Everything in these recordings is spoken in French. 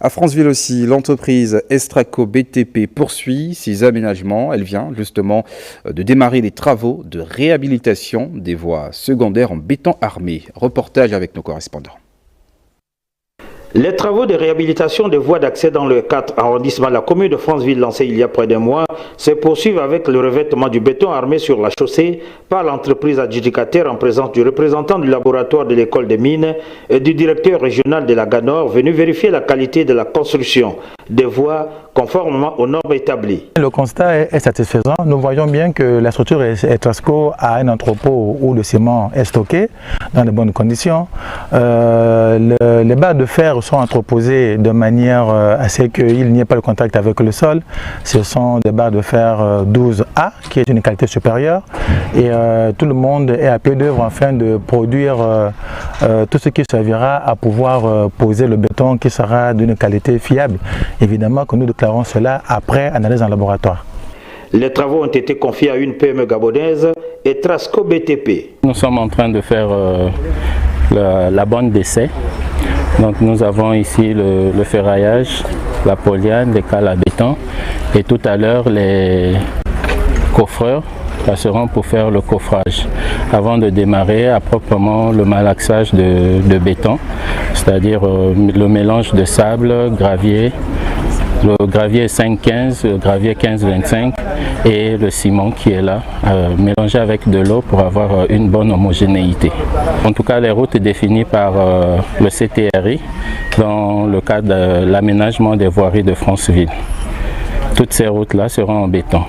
À Franceville aussi, l'entreprise Estraco BTP poursuit ses aménagements. Elle vient justement de démarrer les travaux de réhabilitation des voies secondaires en béton armé. Reportage avec nos correspondants. Les travaux de réhabilitation des voies d'accès dans le 4 arrondissement de la commune de Franceville lancés il y a près d'un mois se poursuivent avec le revêtement du béton armé sur la chaussée par l'entreprise adjudicataire en présence du représentant du laboratoire de l'école des mines et du directeur régional de la Ganor venu vérifier la qualité de la construction des voies conformément aux normes établies. Le constat est satisfaisant. Nous voyons bien que la structure Estraco a un entrepôt où le ciment est stocké dans de bonnes conditions. Les barres de fer sont entreposées de manière à ce qu'il n'y ait pas de contact avec le sol. Ce sont des barres de fer 12A qui est une qualité supérieure et tout le monde est à pied d'œuvre afin de produire tout ce qui servira à pouvoir poser le béton qui sera d'une qualité fiable. Évidemment que nous déclarons cela après analyse en laboratoire. Les travaux ont été confiés à une PME gabonaise, Estraco BTP. Nous sommes en train de faire la bande d'essai. Donc nous avons ici le ferraillage, la poliane, les cales à béton et tout à l'heure les coffreurs passeront pour faire le coffrage avant de démarrer à proprement le malaxage de béton, c'est-à-dire le mélange de sable, gravier. Le gravier 5,15, le gravier 15,25 et le ciment qui est là, mélangé avec de l'eau pour avoir une bonne homogénéité. En tout cas, les routes définies par le CTRI dans le cadre de l'aménagement des voiries de Franceville. Toutes ces routes-là seront en béton.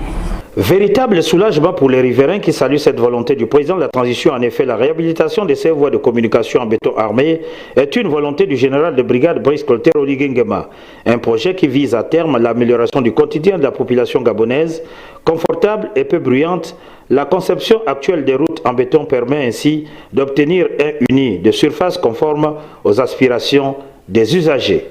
Véritable soulagement pour les riverains qui saluent cette volonté du président de la transition. En effet, la réhabilitation de ces voies de communication en béton armé est une volonté du général de brigade Brice Clotaire Oligengema. Un projet qui vise à terme l'amélioration du quotidien de la population gabonaise. Confortable et peu bruyante, la conception actuelle des routes en béton permet ainsi d'obtenir un uni de surface conforme aux aspirations des usagers.